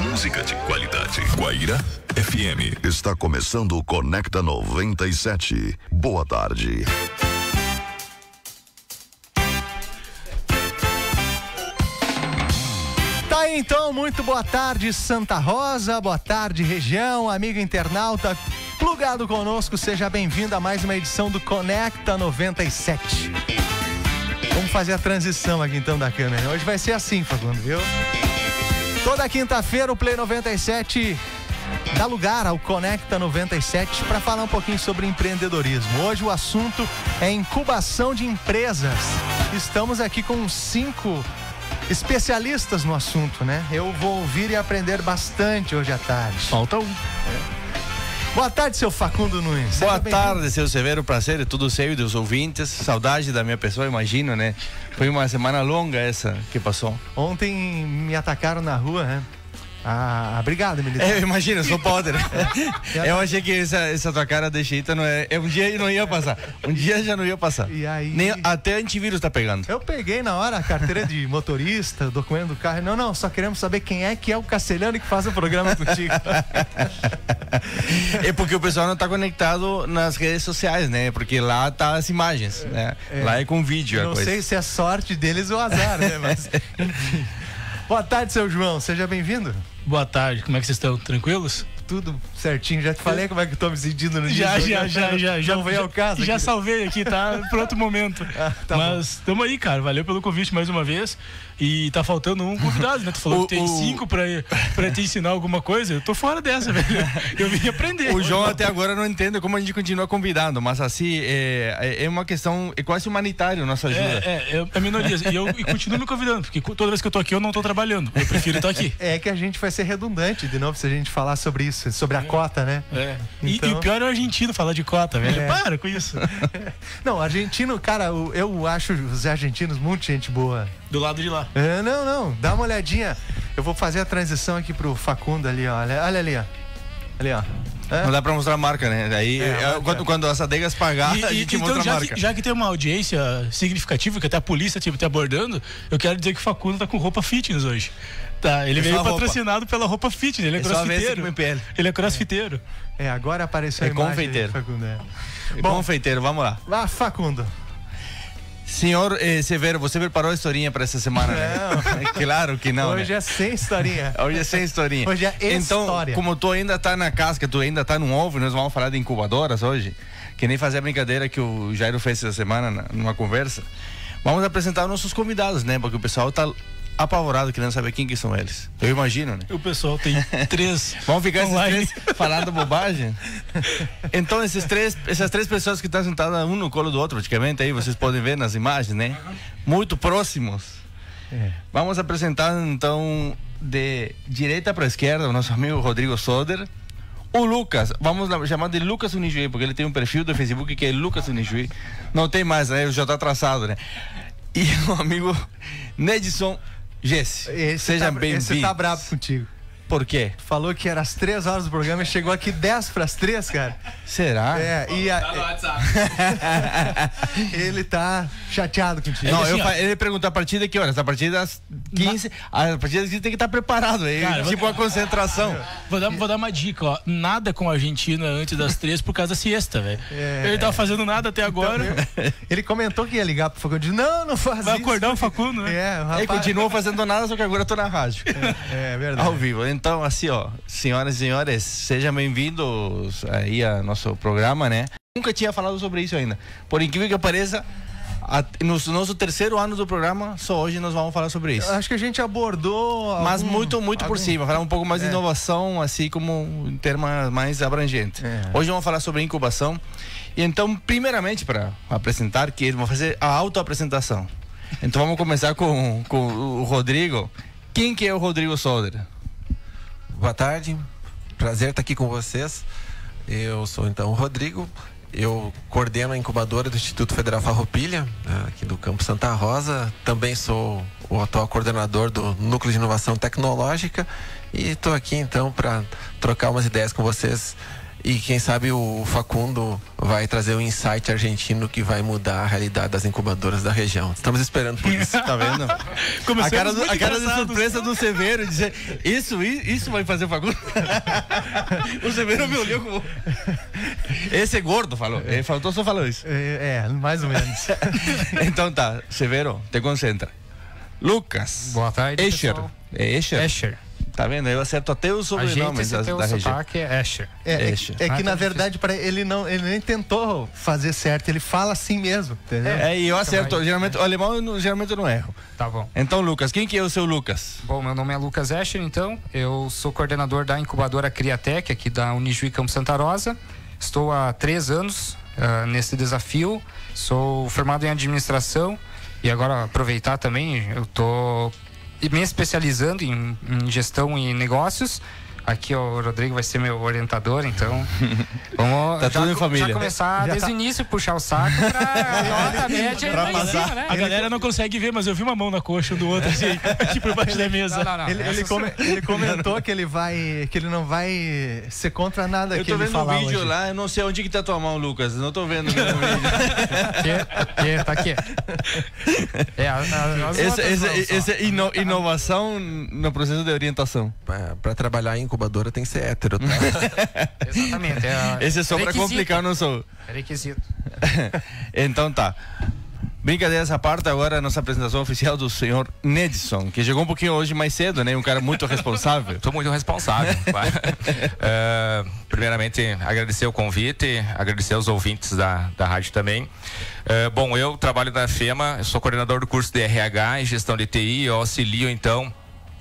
música de qualidade. Guaíra FM. Está começando o Conecta 97. Boa tarde. Tá aí, então, muito boa tarde, Santa Rosa, boa tarde, região, amigo internauta, plugado conosco, seja bem-vindo a mais uma edição do Conecta 97. Vamos fazer a transição aqui então da câmera. Hoje vai ser assim, Facundo, viu? Toda quinta-feira o Play 97 dá lugar ao Conecta 97 para falar um pouquinho sobre empreendedorismo. Hoje o assunto é incubação de empresas. Estamos aqui com 5 especialistas no assunto, né? Eu vou ouvir e aprender bastante hoje à tarde. Falta um. Boa tarde, seu Facundo Nunes. Boa tarde, seu Severo. Prazer, é tudo seu e dos ouvintes. Saudade da minha pessoa, imagino, né? Foi uma semana longa essa que passou. Ontem me atacaram na rua, né? Obrigado, militar. Eu imagino, sou poder. Eu achei que essa tua cara de jeito não é. Um dia não ia passar. Um dia já não ia passar. E aí... Até antivírus tá pegando. Eu peguei na hora a carteira de motorista, o documento do carro. Não, só queremos saber quem é que é o Castelhano que faz o programa contigo. É porque o pessoal não tá conectado nas redes sociais, né? Porque lá tá as imagens, né? Lá é com vídeo. Não sei se é sorte deles ou azar, né? Mas, enfim. Boa tarde, seu João. Seja bem-vindo. Boa tarde, como é que vocês estão? Tranquilos? Tudo certinho, já te falei como é que eu tô me sentindo no dia. Já não veio ao caso. Já salvei aqui, tá? Para outro momento. Tá mas estamos aí, cara, valeu pelo convite mais uma vez. E tá faltando um convidado, né? Tu falou que tem 5 pra te ensinar alguma coisa. Eu tô fora dessa, velho. Eu vim aprender. O João até agora não entende como a gente continua convidando, mas assim, é uma questão, é quase humanitário nossa ajuda. É minoria. E continuo me convidando, porque toda vez que eu tô aqui eu não tô trabalhando. Eu prefiro estar aqui. É que a gente vai ser redundante de novo se a gente falar sobre isso, sobre a cota, né? Então... E o pior é o argentino falar de cota, velho. Para com isso. Não, argentino, cara, eu acho os argentinos muito gente boa. Do lado de lá. Não, dá uma olhadinha. Eu vou fazer a transição aqui pro Facundo ali, ó. Olha ali, ó. Ali, ó. Não dá pra mostrar a marca, né? Aí, quando as adegas pagar, a gente mostra a marca. Já que tem uma audiência significativa, que até a polícia te abordando, eu quero dizer que o Facundo tá com roupa fitness hoje. Tá, ele veio patrocinado pela roupa fitness, ele é crossfiteiro. Ele é crossfiteiro. Agora apareceu a imagem. Confeiteiro. Facundo, Bom, confeiteiro, vamos lá. Vá, Facundo. Senhor Severo, você preparou a historinha para essa semana, né? Claro que não. Hoje é sem historinha. Hoje é sem historinha. Hoje é então, história. Como tu ainda tá na casca, tu ainda tá no ovo, nós vamos falar de incubadoras hoje. Que nem fazer a brincadeira que o Jairo fez essa semana numa conversa. Vamos apresentar os nossos convidados, né? Porque o pessoal tá apavorado querendo saber quem que são eles. Eu imagino, né? O pessoal tem 3. Vamos ficar esses 3 falando bobagem? Então, essas três pessoas que estão sentadas um no colo do outro, praticamente, aí vocês podem ver nas imagens, né? Muito próximos. Vamos apresentar, então, de direita para esquerda, o nosso amigo Rodrigo Soder. O Lucas, vamos chamar de Lucas Unijuí, porque ele tem um perfil do Facebook que é Lucas Unijuí. Não tem mais, né? Já está traçado, né? E o amigo Nedson Jesse. Seja bem-vindo. Esse tá bravo contigo. Por quê? Falou que era às 3 horas do programa e chegou aqui 10 para as 3, cara. Será? Tá no WhatsApp. Ele tá chateado contigo. Não, ele perguntou a partir de que horas? A partir das 15. A partir das 15 tem que estar preparado aí. Cara, tipo a concentração. Vou dar uma dica, ó. Nada com a Argentina antes das 3 por causa da siesta, velho. Ele tava fazendo nada até agora. Então, ele comentou que ia ligar pro Facundo. Não faz isso. Vai acordar o Facundo, né? O rapaz... Ele continua fazendo nada, só que agora eu tô na rádio. É verdade. Ao vivo. Então, assim, ó, senhoras e senhores, sejam bem-vindos aí ao nosso programa, né? Nunca tinha falado sobre isso ainda. Por incrível que pareça, no nosso 3º ano do programa, só hoje nós vamos falar sobre isso. Acho que a gente abordou... Mas muito por cima, falar um pouco mais de inovação, assim como em termos mais abrangentes. Hoje vamos falar sobre incubação. E então, primeiramente, para apresentar, que vamos fazer a autoapresentação. Então vamos começar com o Rodrigo. Quem que é o Rodrigo Soder? Boa tarde, prazer estar aqui com vocês. Eu sou então o Rodrigo, eu coordeno a incubadora do Instituto Federal Farroupilha, aqui do Campo Santa Rosa. Também sou o atual coordenador do Núcleo de Inovação Tecnológica e estou aqui então para trocar umas ideias com vocês E quem sabe o Facundo vai trazer um insight argentino que vai mudar a realidade das incubadoras da região. Estamos esperando por isso. Tá vendo? A cara de surpresa do Severo, dizer, isso vai fazer o Facundo? O Severo me olhou como... Esse é gordo, falou. Ele só falou isso. Mais ou menos. Então tá, Severo, te concentra. Lucas. Boa tarde, Escher. pessoal. É Escher? Escher. Tá vendo? Eu acerto até os sobrenomes da região. Sotaque é Escher. É que na verdade ele nem tentou fazer certo, ele fala assim mesmo, entendeu? E eu acerto, geralmente, o alemão geralmente eu não erro. Tá bom. Então, Lucas, quem que é o seu Lucas? Bom, meu nome é Lucas Escher, então, eu sou coordenador da incubadora Criatec, aqui da Unijuí Campo Santa Rosa. Estou há 3 anos nesse desafio, sou formado em administração e agora aproveitar também, eu tô me especializando em gestão e negócios. Aqui o Rodrigo vai ser meu orientador, então vamos tá tudo em família. Já começar desde o início, puxar o saco pra nota média pra passar. Né? A galera não consegue ver, mas eu vi uma mão na coxa do outro assim, aqui por baixo da mesa. Não. Ele comentou que ele não vai ser contra nada que ele falar. Eu tô vendo o vídeo hoje. lá, eu não sei onde que tá tua mão, Lucas. Não tô vendo o vídeo. Tá aqui. Essa é inovação no processo de orientação. Para trabalhar em incubadora tem que ser hétero, tá? Exatamente. Esse é só para complicar, não sou. É requisito. Então tá. Brincadeiras à parte, agora a nossa apresentação oficial do senhor Nedson, que chegou um pouquinho hoje mais cedo, né? Um cara muito responsável. Sou muito responsável. Primeiramente, agradecer o convite, agradecer aos ouvintes da rádio também. Bom, eu trabalho na FEMA, eu sou coordenador do curso de RH e gestão de TI, eu auxilio então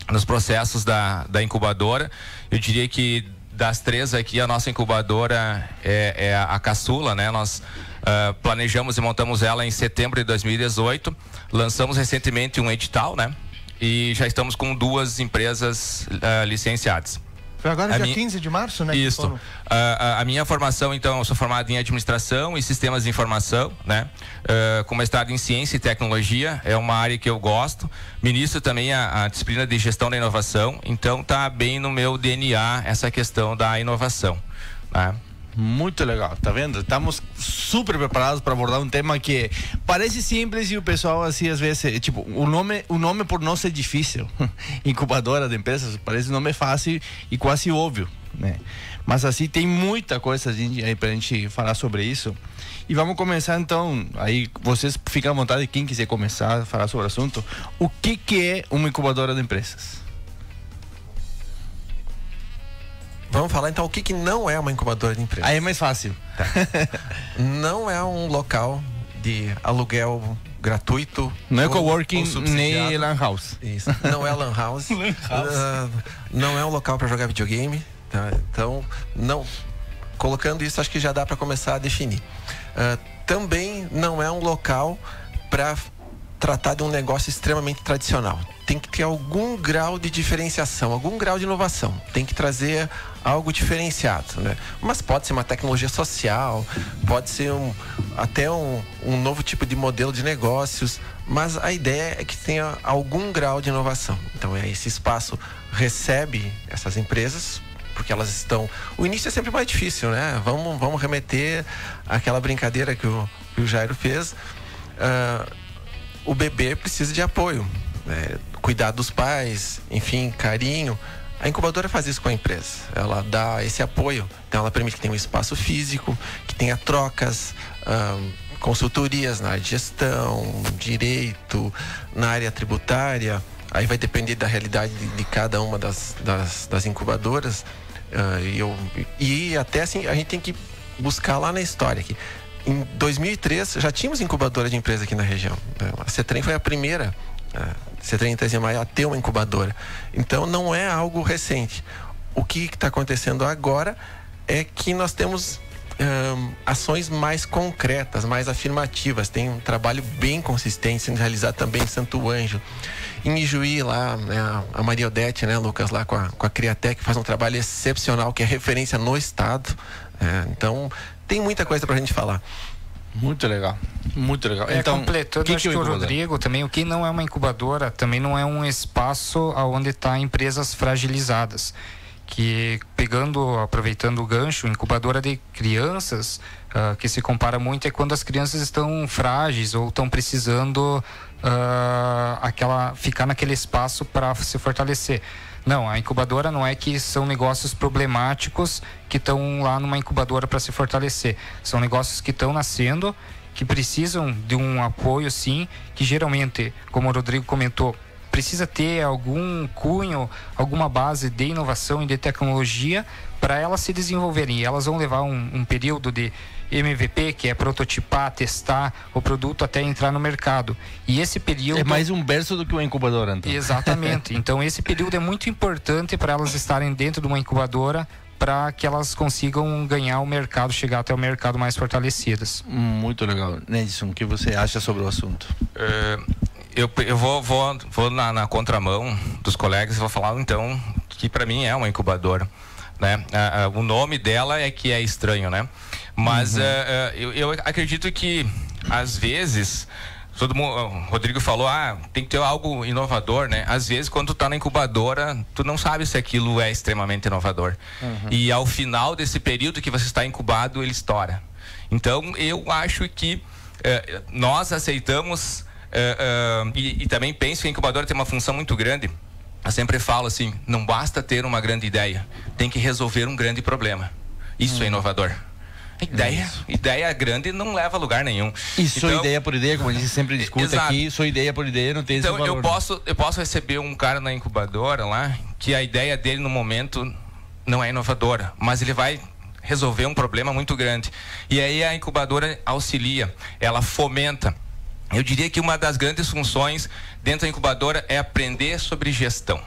nos processos da incubadora. Eu diria que das 3 aqui, a nossa incubadora é a caçula, né? Nós planejamos e montamos ela em setembro de 2018, lançamos recentemente um edital, né? E já estamos com 2 empresas licenciadas. Foi agora dia 15 de março, né? Isso. A minha formação, então, eu sou formado em administração e sistemas de informação, né? Com mestrado em ciência e tecnologia, é uma área que eu gosto. Ministro também a disciplina de gestão da inovação, então tá bem no meu DNA essa questão da inovação, né? Muito legal, tá vendo? Estamos super preparados para abordar um tema que parece simples e o pessoal assim às vezes, tipo, o nome por não ser difícil, incubadora de empresas, parece um nome fácil e quase óbvio, né? Mas assim tem muita coisa aí pra gente falar sobre isso. E vamos começar então, aí vocês ficam à vontade, quem quiser começar a falar sobre o assunto. O que é uma incubadora de empresas? Vamos falar então o que não é uma incubadora de empresas. Aí é mais fácil. Tá. Não é um local de aluguel gratuito. Não é coworking nem lan house. Isso. Não é lan house. Não é um local para jogar videogame. Tá? Então, não. Colocando isso, acho que já dá para começar a definir. Também não é um local para tratar de um negócio extremamente tradicional. Tem que ter algum grau de diferenciação, algum grau de inovação. Tem que trazer algo diferenciado, né? Mas pode ser uma tecnologia social, pode ser até um novo tipo de modelo de negócios, mas a ideia é que tenha algum grau de inovação. Então, esse espaço recebe essas empresas, porque elas estão... O início é sempre mais difícil, né? Vamos remeter àquela brincadeira que o Jairo fez. O bebê precisa de apoio, né? Cuidar dos pais, enfim, carinho. A incubadora faz isso com a empresa. Ela dá esse apoio. Então ela permite que tenha um espaço físico, que tenha trocas, consultorias na área de gestão, direito, na área tributária. Aí vai depender da realidade de cada uma das incubadoras. E até assim, a gente tem que buscar lá na história aqui. Em 2003, já tínhamos incubadora de empresa aqui na região. A CETREM foi a primeira, CETREM em 3 de maio, a ter uma incubadora. Então, não é algo recente. O que está acontecendo agora é que nós temos ações mais concretas, mais afirmativas. Tem um trabalho bem consistente sendo realizado também em Santo Ângelo. Em Ijuí, lá, né, a Maria Odete, né, Lucas, lá com a Criatec, faz um trabalho excepcional, que é referência no estado. Então, tem muita coisa pra gente falar. Muito legal, muito legal. Então, completando, acho que o Rodrigo também, o que não é uma incubadora, também não é um espaço onde está empresas fragilizadas. que aproveitando o gancho, incubadora de crianças, que se compara muito é quando as crianças estão frágeis ou estão precisando ficar naquele espaço para se fortalecer. Não, a incubadora não é que são negócios problemáticos que estão lá numa incubadora para se fortalecer. São negócios que estão nascendo, que precisam de um apoio, sim, que geralmente, como o Rodrigo comentou, precisa ter algum cunho, alguma base de inovação e de tecnologia para elas se desenvolverem. E elas vão levar um período de MVP, que é prototipar, testar o produto até entrar no mercado. E esse período... É mais um berço do que uma incubadora, então. Exatamente. Então, esse período é muito importante para elas estarem dentro de uma incubadora, para que elas consigam ganhar o mercado, chegar até o mercado mais fortalecidas. Muito legal. Nedson, o que você acha sobre o assunto? Eu vou na contramão dos colegas e vou falar, então, que para mim é uma incubadora, né? O nome dela é que é estranho, né? Mas eu acredito que, às vezes, todo mundo, o Rodrigo falou, tem que ter algo inovador, né? Às vezes, quando tu tá na incubadora, tu não sabe se aquilo é extremamente inovador. E ao final desse período que você está incubado, ele estoura. Então, eu acho que nós aceitamos... e também penso que a incubadora tem uma função muito grande. Eu sempre falo assim, não basta ter uma grande ideia, tem que resolver um grande problema. Isso é inovador. Ideia grande não leva a lugar nenhum. E só ideia por ideia, como a gente sempre discute exato. Aqui, só ideia por ideia não tem esse valor. Então eu posso receber um cara na incubadora lá, que a ideia dele no momento não é inovadora, mas ele vai resolver um problema muito grande. E aí a incubadora auxilia, ela fomenta. Eu diria que uma das grandes funções dentro da incubadora é aprender sobre gestão.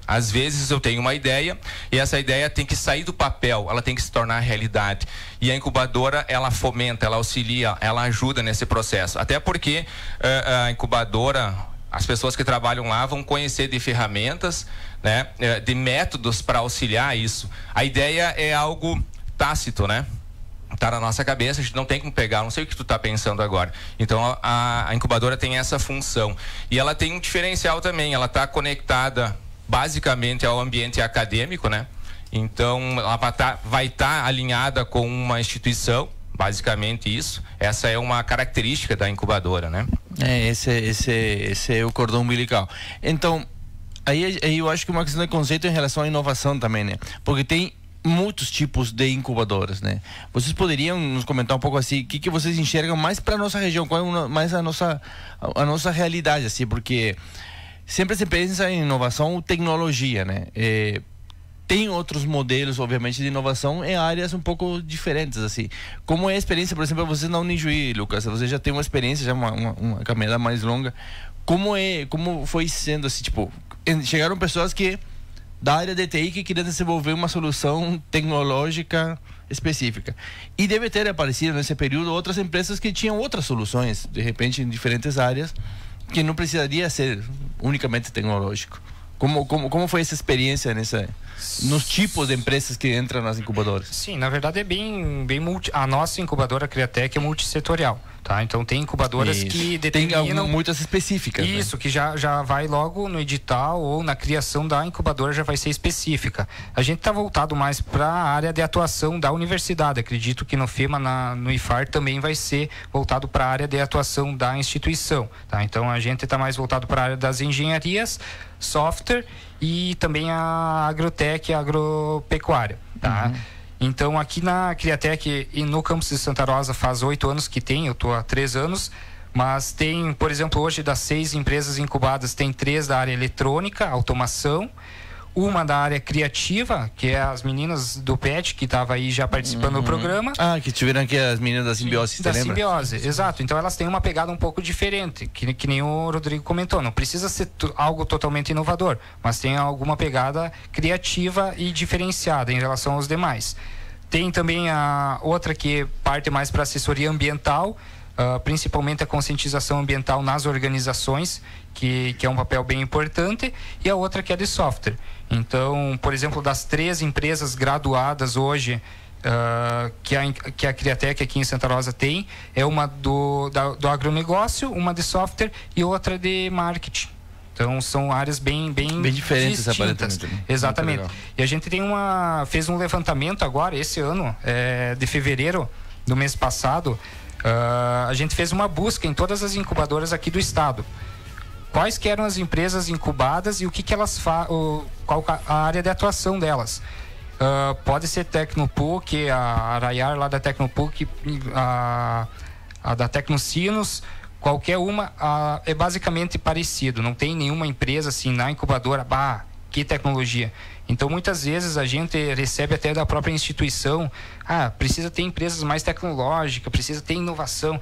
Às vezes eu tenho uma ideia e essa ideia tem que sair do papel, ela tem que se tornar realidade. E a incubadora, ela fomenta, ela auxilia, ela ajuda nesse processo. Até porque a incubadora, as pessoas que trabalham lá vão conhecer de ferramentas, né, de métodos para auxiliar isso. A ideia é algo tácito, né? Tá na nossa cabeça, a gente não tem como pegar, não sei o que tu tá pensando agora. Então a incubadora tem essa função. E ela tem um diferencial também, ela tá conectada basicamente ao ambiente acadêmico, né? Então ela vai estar alinhada com uma instituição, basicamente isso. Essa é uma característica da incubadora, né? Esse é o cordão umbilical. Então, aí eu acho que uma questão de conceito em relação à inovação também, né? Porque tem muitos tipos de incubadoras, né? Vocês poderiam nos comentar um pouco assim, o que vocês enxergam mais para nossa região, qual é mais a nossa realidade, assim, porque sempre se pensa em inovação ou tecnologia, né? Tem outros modelos, obviamente, de inovação em áreas um pouco diferentes, assim. Como é a experiência, por exemplo, você na Unijuí, Lucas? Você já tem uma experiência, já uma caminhada mais longa. Como foi sendo, assim, tipo, chegaram pessoas da área de TI que queriam desenvolver uma solução tecnológica específica. E deve ter aparecido nesse período outras empresas que tinham outras soluções, de repente, em diferentes áreas, que não precisaria ser unicamente tecnológico. Como foi essa experiência nos tipos de empresas que entram nas incubadoras? Sim, na verdade é bem a nossa incubadora Criatec é multissetorial, tá? Então tem incubadoras que determinam... Tem muitas específicas. Isso, né? que já vai logo no edital ou na criação da incubadora já vai ser específica. A gente está voltado mais para a área de atuação da universidade. Acredito que no FEMA, no IFAR também vai ser voltado para a área de atuação da instituição, tá? Então a gente está mais voltado para a área das engenharias, software e também a agrotech, a agropecuária, tá? Então aqui na Criatec e no campus de Santa Rosa faz 8 anos que tem, eu estou há 3 anos, mas tem, por exemplo, hoje das 6 empresas incubadas, tem 3 da área eletrônica, automação, uma da área criativa, que é as meninas do PET, que estava aí já participando do programa. Que tiveram aqui as meninas da Simbiose, da Simbiose, exato. Então elas têm uma pegada um pouco diferente, que nem o Rodrigo comentou. Não precisa ser algo totalmente inovador, mas tem alguma pegada criativa e diferenciada em relação aos demais. Tem também a outra que parte mais para assessoria ambiental, principalmente a conscientização ambiental nas organizações, que é um papel bem importante, e a outra que é de software. Então, por exemplo, das 3 empresas graduadas hoje que a Criatec aqui em Santa Rosa tem, é uma do agronegócio, uma de software e outra de marketing. Então são áreas bem diferentes, distintas. Exatamente. E a gente fez um levantamento agora, esse ano, de fevereiro do mês passado, a gente fez uma busca em todas as incubadoras aqui do estado. Quais que eram as empresas incubadas e o que elas qual a área de atuação delas. Pode ser Tecnopuc, a Araiar lá da Tecnopuc, a da Tecnocinos, qualquer uma é basicamente parecido. Não tem nenhuma empresa assim na incubadora, que tecnologia. Então muitas vezes a gente recebe até da própria instituição, precisa ter empresas mais tecnológicas, precisa ter inovação.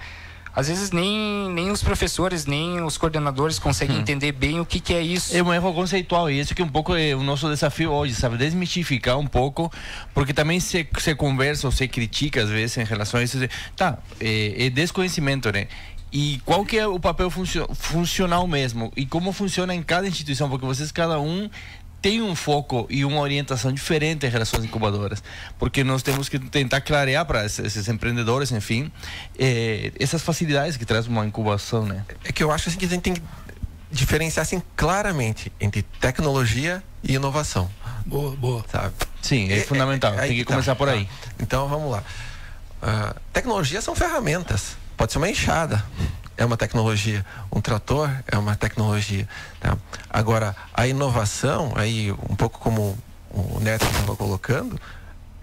Às vezes nem os professores, nem os coordenadores conseguem entender bem o que é isso. É um erro conceitual, e esse que é um pouco o nosso desafio hoje, sabe? Desmistificar um pouco, porque também se conversa ou se critica às vezes em relação a isso. É desconhecimento, né? E qual que é o papel funcional mesmo? E como funciona em cada instituição? Porque vocês, cada um, tem um foco e uma orientação diferente em relação às incubadoras, porque nós temos que tentar clarear para esses empreendedores, enfim, essas facilidades que traz uma incubação, né? É que eu acho assim, que a gente tem que diferenciar assim, claramente entre tecnologia e inovação. Boa. Sabe? Sim, é fundamental, tem que começar por aí. Então vamos lá. Tecnologia são ferramentas, pode ser uma enxada, é uma tecnologia, um trator é uma tecnologia, tá? Agora, a inovação, aí um pouco como o Neto estava colocando,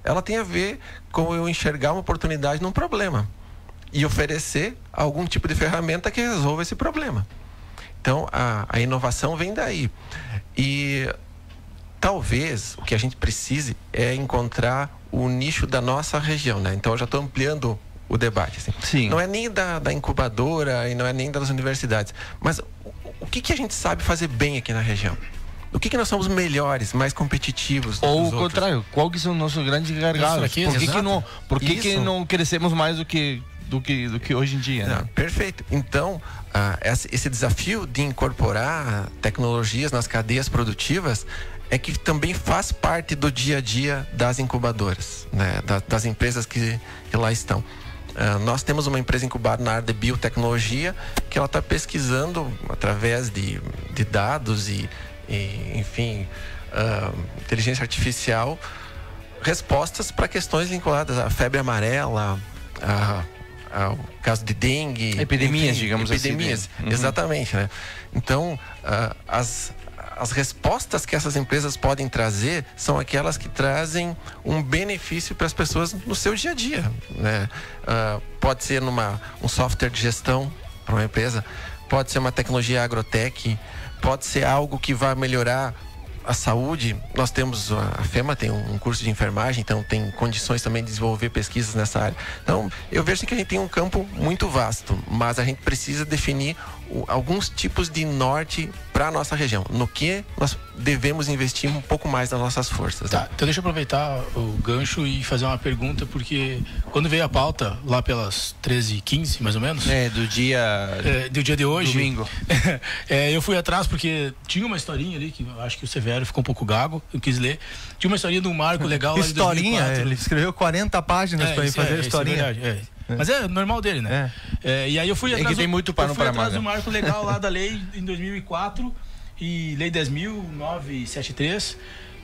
ela tem a ver com eu enxergar uma oportunidade num problema e oferecer algum tipo de ferramenta que resolva esse problema. Então, a inovação vem daí. E talvez o que a gente precise é encontrar o nicho da nossa região, né? Então, eu já estou ampliando o debate, assim. Sim. Não é nem da incubadora e não é nem das universidades, mas o que a gente sabe fazer bem aqui na região? O que nós somos melhores, mais competitivos? Ou o contrário, qual que são os nossos grandes gargalos? Por que não crescemos mais do que hoje em dia? Né? Perfeito. Então, esse desafio de incorporar tecnologias nas cadeias produtivas é que também faz parte do dia a dia das incubadoras, né? Das empresas que lá estão. Nós temos uma empresa incubada na área de biotecnologia que ela está pesquisando através de dados e enfim, inteligência artificial, respostas para questões vinculadas à febre amarela, ao caso de dengue, epidemias, enfim, digamos epidemias, assim. Exatamente, né? Então, as respostas que essas empresas podem trazer são aquelas que trazem um benefício para as pessoas no seu dia a dia, né? Pode ser um software de gestão para uma empresa, pode ser uma tecnologia agrotech, pode ser algo que vai melhorar a saúde. Nós temos, a FEMA tem um curso de enfermagem, então tem condições também de desenvolver pesquisas nessa área. Então, eu vejo que a gente tem um campo muito vasto, mas a gente precisa definir alguns tipos de norte para a nossa região, no que nós devemos investir um pouco mais das nossas forças. Tá, né? então deixa eu aproveitar o gancho e fazer uma pergunta, porque quando veio a pauta, lá pelas 13h15, mais ou menos... do dia de hoje... Domingo. Eu fui atrás porque tinha uma historinha ali, que eu acho que o Severo ficou um pouco gago, eu quis ler. Tinha uma historinha de um marco legal lá de 2004. Ele escreveu 40 páginas para fazer a historinha. É verdade, Mas é normal dele, né? E aí eu fui atrás, tem muito pano para atrás do marco legal lá da lei em 2004 e lei 10.973.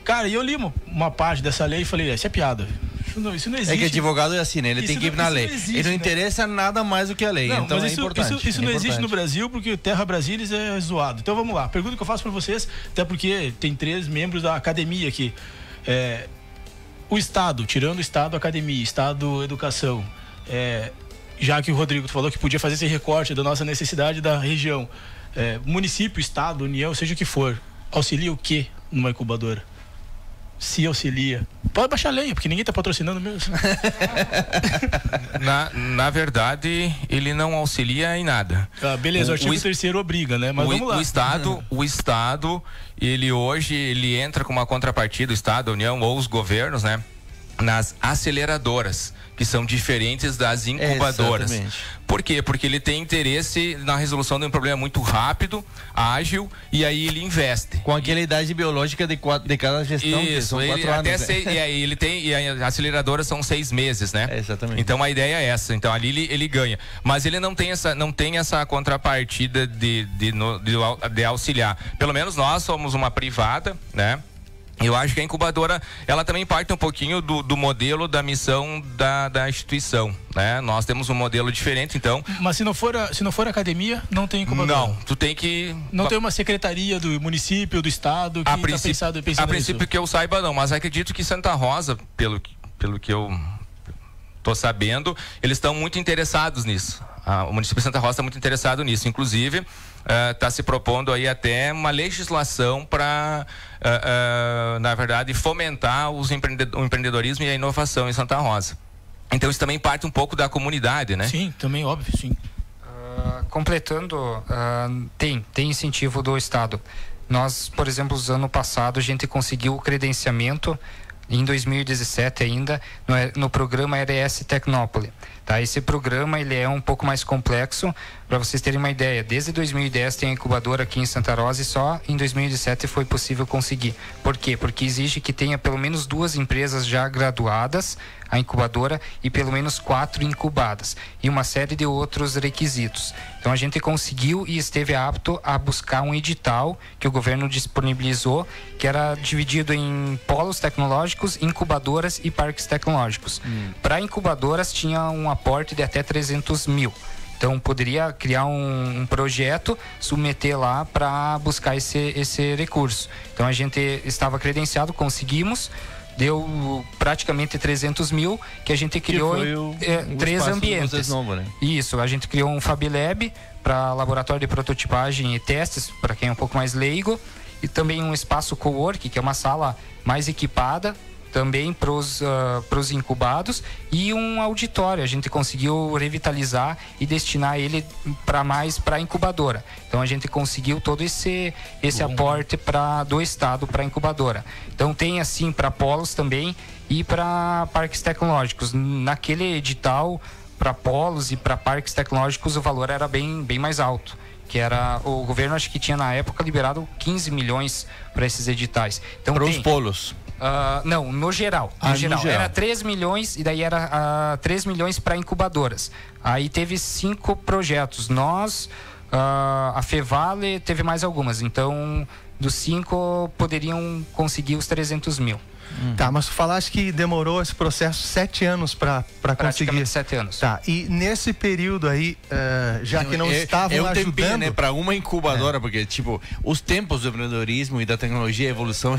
Cara, e eu li uma parte dessa lei e falei, isso é piada. Isso não existe. É que advogado é assim, né? Ele tem que ir na lei. Ele não interessa nada mais do que a lei. Não, então mas é importante. Isso não existe no Brasil porque Terra Brasilis é zoado. Então vamos lá. Pergunta que eu faço para vocês, até porque tem 3 membros da academia aqui. O Estado, tirando o Estado academia, Estado educação, já que o Rodrigo falou que podia fazer esse recorte da nossa necessidade da região, município, Estado, União, seja o que for, auxilia o que numa incubadora? Se auxilia. Pode baixar a lenha, porque ninguém está patrocinando mesmo. Na verdade, ele não auxilia em nada. Beleza, o artigo 3º obriga, né? Mas vamos lá. O Estado, ele hoje entra com uma contrapartida, o Estado, a União ou os governos, né? nas aceleradoras, que são diferentes das incubadoras. Por quê? Porque ele tem interesse na resolução de um problema muito rápido, ágil, e aí ele investe. Com aquela idade biológica de cada gestão, que são 4 anos. E aí ele tem, e a aceleradora são 6 meses, né? Exatamente. Então a ideia é essa. Então ali ele ganha. Mas ele não tem essa contrapartida de auxiliar. Pelo menos nós somos uma privada, né? Eu acho que a incubadora, ela também parte um pouquinho do modelo da missão da instituição, né? Nós temos um modelo diferente, então... Mas se não for academia, não tem incubadora? Não, tu tem que... Não tem uma secretaria do município, do estado, que está pensando a princípio que eu saiba não, mas acredito que Santa Rosa, pelo que eu tô sabendo, eles estão muito interessados nisso. O município de Santa Rosa está muito interessado nisso, inclusive... Está se propondo aí até uma legislação para, na verdade, fomentar o empreendedorismo e a inovação em Santa Rosa. Então isso também parte um pouco da comunidade, né? Sim, também, óbvio, sim. Completando, tem incentivo do Estado. Nós, por exemplo, no ano passado, a gente conseguiu o credenciamento em 2017 ainda, no programa RS Tecnópole. Tá? Esse programa ele é um pouco mais complexo, para vocês terem uma ideia. Desde 2010 tem a incubadora aqui em Santa Rosa e só em 2017 foi possível conseguir. Por quê? Porque exige que tenha pelo menos 2 empresas já graduadas, a incubadora, e pelo menos 4 incubadas, e uma série de outros requisitos. Então a gente conseguiu e esteve apto a buscar um edital que o governo disponibilizou, que era dividido em polos tecnológicos, incubadoras e parques tecnológicos. Para incubadoras tinha um aporte de até 300 mil. Então poderia criar um projeto, submeter lá para buscar esse recurso. Então a gente estava credenciado, conseguimos, deu praticamente 300 mil, que a gente criou em 3 ambientes. Novo, né? Isso, a gente criou um Fab Lab para laboratório de prototipagem e testes, para quem é um pouco mais leigo, e também um espaço co-work, que é uma sala mais equipada, também para os incubados, e um auditório. A gente conseguiu revitalizar e destinar ele para a incubadora. Então a gente conseguiu todo esse aporte do Estado para a incubadora. Então tem assim para polos também e para parques tecnológicos. Naquele edital, para polos e para parques tecnológicos, o valor era bem mais alto, que era, o governo acho que tinha na época liberado 15 milhões para esses editais. Então, para os polos? Não, no geral. No geral. Era 3 milhões e daí era 3 milhões para incubadoras. Aí teve 5 projetos. Nós, a Fevale teve mais algumas. Então, dos 5 poderiam conseguir os 300 mil. Tá, mas tu falaste que demorou esse processo 7 anos para conseguir. 7 anos. Tá, e nesse período aí, já que não estavam ajudando... né, para uma incubadora, porque, tipo, os tempos do empreendedorismo e da tecnologia, a evolução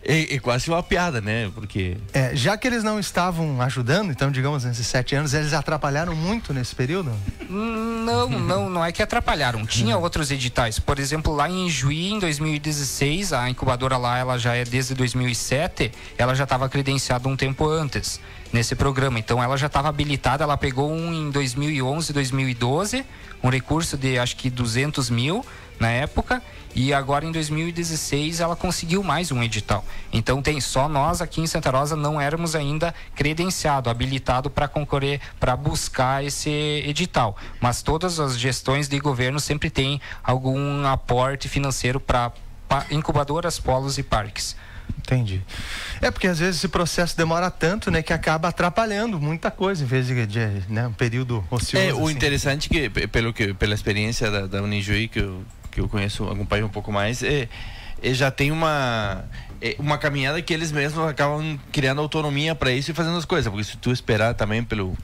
é quase uma piada, né? Porque... já que eles não estavam ajudando, então, digamos, nesses 7 anos, eles atrapalharam muito nesse período? Não é que atrapalharam. Tinha outros editais. Por exemplo, lá em Juí, em 2016, a incubadora lá, ela já é desde 2007, ela já estava credenciada um tempo antes nesse programa, então ela já estava habilitada. Ela pegou em 2011, 2012, um recurso de acho que 200 mil na época, e agora em 2016 ela conseguiu mais um edital. Então tem só nós aqui em Santa Rosa não éramos ainda credenciado, habilitado para concorrer, para buscar esse edital, mas todas as gestões de governo sempre tem algum aporte financeiro para incubadoras, polos e parques. Entendi. Porque às vezes esse processo demora tanto, né, que acaba atrapalhando muita coisa, em vez de né, um período ocioso. O interessante que pela experiência da Unijuí, que eu conheço, acompanho um pouco mais, já tem uma caminhada que eles mesmos acabam criando autonomia para isso e fazendo as coisas, porque se tu esperar também pelo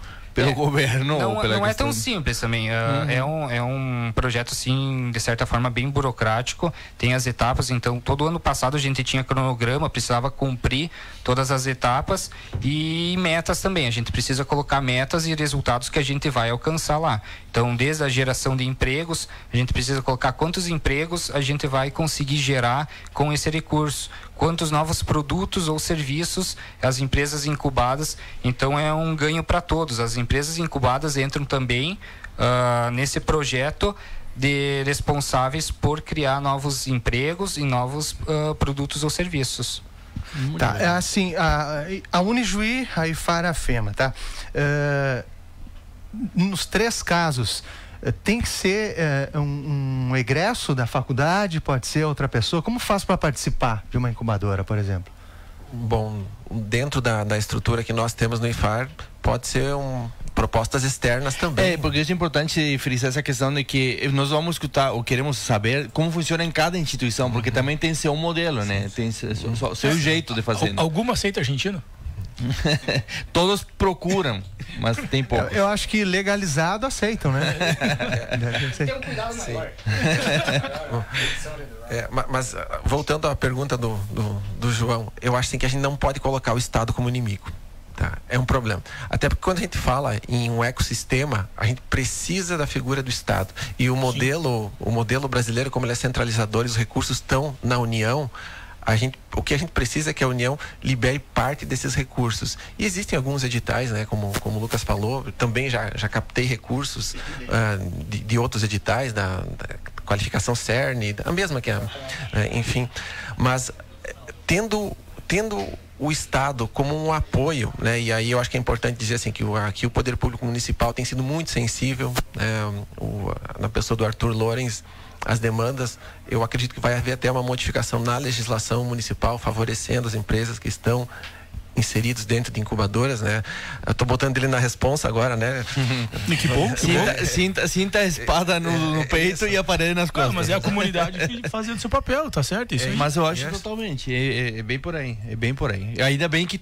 governo... Não é tão simples também. É um projeto, assim, de certa forma, bem burocrático. Tem as etapas. Então, todo ano passado a gente tinha cronograma, precisava cumprir todas as etapas e metas também. A gente precisa colocar metas e resultados que a gente vai alcançar lá. Então, desde a geração de empregos, a gente precisa colocar quantos empregos a gente vai conseguir gerar com esse recurso, quantos novos produtos ou serviços as empresas incubadas. Então é um ganho para todos. As empresas incubadas entram também nesse projeto de responsáveis por criar novos empregos e novos produtos ou serviços. Tá, é assim, a Unijuí, a IFAR e a FEMA, tá? Nos 3 casos, tem que ser um egresso da faculdade, pode ser outra pessoa. Como faz para participar de uma incubadora, por exemplo? Bom, dentro da estrutura que nós temos no IFAR, pode ser propostas externas também. Porque é importante frisar essa questão de que nós vamos escutar ou queremos saber como funciona em cada instituição, porque também tem seu modelo, né? Tem seu jeito de fazer. Alguma aceita argentino? Todos procuram, mas tem pouco. Eu acho que legalizado aceitam, né? Tem um cuidado maior. Mas voltando à pergunta do João, eu acho assim, que a gente não pode colocar o Estado como inimigo. Tá? É um problema. Até porque quando a gente fala em um ecossistema, a gente precisa da figura do Estado. E o modelo brasileiro, como ele é centralizador e os recursos estão na União, o que a gente precisa é que a União libere parte desses recursos. E existem alguns editais, né, como o Lucas falou, também já captei recursos de outros editais, da qualificação CERN, a mesma que enfim. Mas tendo o Estado como um apoio, né? E aí eu acho que é importante dizer assim que aqui o Poder Público Municipal tem sido muito sensível, na pessoa do Arthur Lorenz, as demandas. Eu acredito que vai haver até uma modificação na legislação municipal favorecendo as empresas que estão inseridos dentro de incubadoras, né? Eu tô botando ele na responsa agora, né? Que bom. Sinta a espada no peito e aparelho nas costas. Mas é a comunidade fazendo o seu papel, tá certo? Isso aí. Mas eu acho totalmente, é bem por aí, Ainda bem que